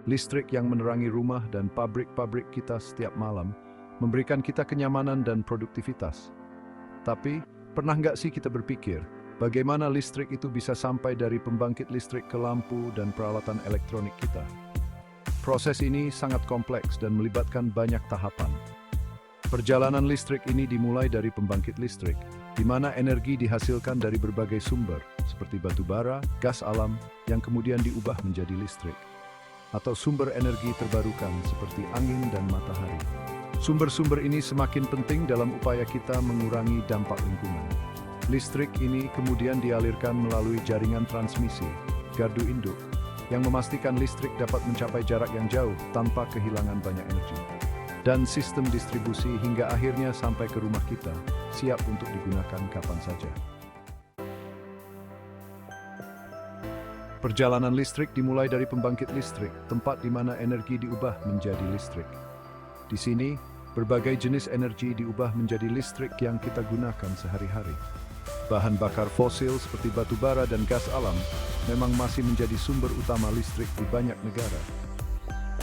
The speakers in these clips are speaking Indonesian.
Listrik yang menerangi rumah dan pabrik-pabrik kita setiap malam memberikan kita kenyamanan dan produktivitas. Tapi, pernah nggak sih kita berpikir, bagaimana listrik itu bisa sampai dari pembangkit listrik ke lampu dan peralatan elektronik kita? Proses ini sangat kompleks dan melibatkan banyak tahapan. Perjalanan listrik ini dimulai dari pembangkit listrik, di mana energi dihasilkan dari berbagai sumber, seperti batu bara, gas alam, yang kemudian diubah menjadi listrik. Atau sumber energi terbarukan seperti angin dan matahari. Sumber-sumber ini semakin penting dalam upaya kita mengurangi dampak lingkungan. Listrik ini kemudian dialirkan melalui jaringan transmisi, gardu induk, yang memastikan listrik dapat mencapai jarak yang jauh tanpa kehilangan banyak energi. Dan sistem distribusi hingga akhirnya sampai ke rumah kita, siap untuk digunakan kapan saja. Perjalanan listrik dimulai dari pembangkit listrik, tempat di mana energi diubah menjadi listrik. Di sini, berbagai jenis energi diubah menjadi listrik yang kita gunakan sehari-hari. Bahan bakar fosil seperti batu bara dan gas alam memang masih menjadi sumber utama listrik di banyak negara.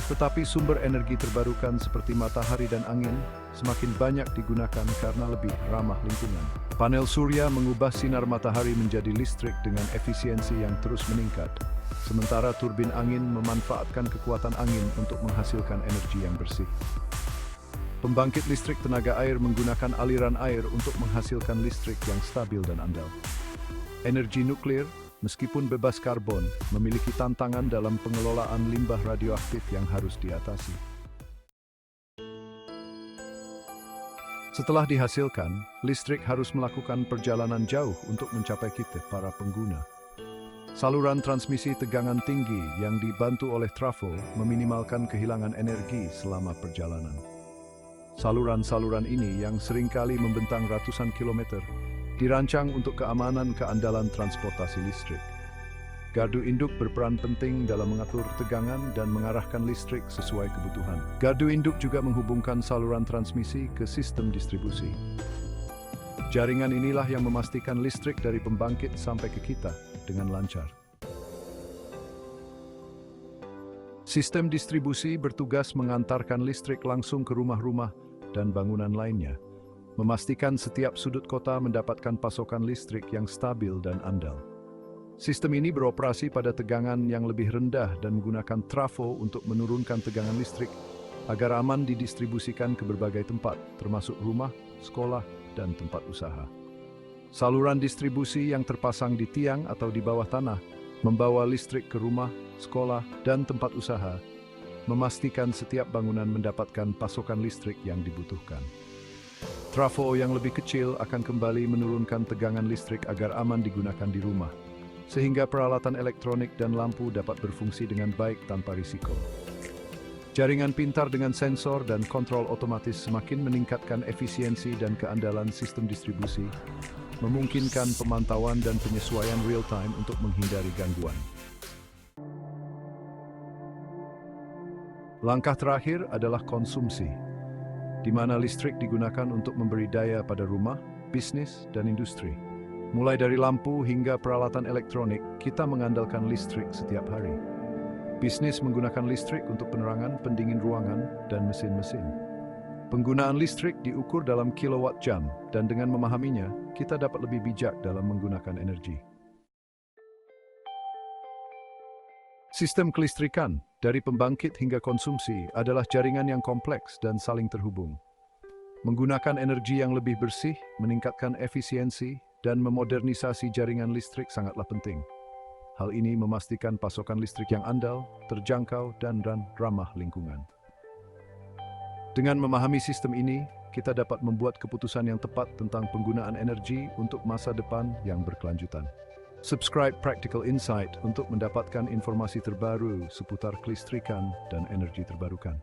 Tetapi sumber energi terbarukan seperti matahari dan angin semakin banyak digunakan karena lebih ramah lingkungan. Panel surya mengubah sinar matahari menjadi listrik dengan efisiensi yang terus meningkat, sementara turbin angin memanfaatkan kekuatan angin untuk menghasilkan energi yang bersih. Pembangkit listrik tenaga air menggunakan aliran air untuk menghasilkan listrik yang stabil dan andal. Energi nuklir, meskipun bebas karbon, memiliki tantangan dalam pengelolaan limbah radioaktif yang harus diatasi. Setelah dihasilkan, listrik harus melakukan perjalanan jauh untuk mencapai kita, para pengguna. Saluran transmisi tegangan tinggi yang dibantu oleh trafo meminimalkan kehilangan energi selama perjalanan. Saluran-saluran ini yang seringkali membentang ratusan kilometer, dirancang untuk keamanan keandalan transportasi listrik. Gardu induk berperan penting dalam mengatur tegangan dan mengarahkan listrik sesuai kebutuhan. Gardu induk juga menghubungkan saluran transmisi ke sistem distribusi. Jaringan inilah yang memastikan listrik dari pembangkit sampai ke kita dengan lancar. Sistem distribusi bertugas mengantarkan listrik langsung ke rumah-rumah dan bangunan lainnya, memastikan setiap sudut kota mendapatkan pasokan listrik yang stabil dan andal. Sistem ini beroperasi pada tegangan yang lebih rendah dan menggunakan trafo untuk menurunkan tegangan listrik agar aman didistribusikan ke berbagai tempat, termasuk rumah, sekolah, dan tempat usaha. Saluran distribusi yang terpasang di tiang atau di bawah tanah membawa listrik ke rumah, sekolah, dan tempat usaha, memastikan setiap bangunan mendapatkan pasokan listrik yang dibutuhkan. Trafo yang lebih kecil akan kembali menurunkan tegangan listrik agar aman digunakan di rumah, sehingga peralatan elektronik dan lampu dapat berfungsi dengan baik tanpa risiko. Jaringan pintar dengan sensor dan kontrol otomatis semakin meningkatkan efisiensi dan keandalan sistem distribusi, memungkinkan pemantauan dan penyesuaian real-time untuk menghindari gangguan. Langkah terakhir adalah konsumsi, di mana listrik digunakan untuk memberi daya pada rumah, bisnis, dan industri. Mulai dari lampu hingga peralatan elektronik, kita mengandalkan listrik setiap hari. Bisnis menggunakan listrik untuk penerangan, pendingin ruangan, dan mesin-mesin. Penggunaan listrik diukur dalam kilowatt jam, dan dengan memahaminya, kita dapat lebih bijak dalam menggunakan energi. Sistem kelistrikan, dari pembangkit hingga konsumsi, adalah jaringan yang kompleks dan saling terhubung. Menggunakan energi yang lebih bersih, meningkatkan efisiensi, dan memodernisasi jaringan listrik sangatlah penting. Hal ini memastikan pasokan listrik yang andal, terjangkau, dan ramah lingkungan. Dengan memahami sistem ini, kita dapat membuat keputusan yang tepat tentang penggunaan energi untuk masa depan yang berkelanjutan. Subscribe Practical Insight untuk mendapatkan informasi terbaru seputar kelistrikan dan energi terbarukan.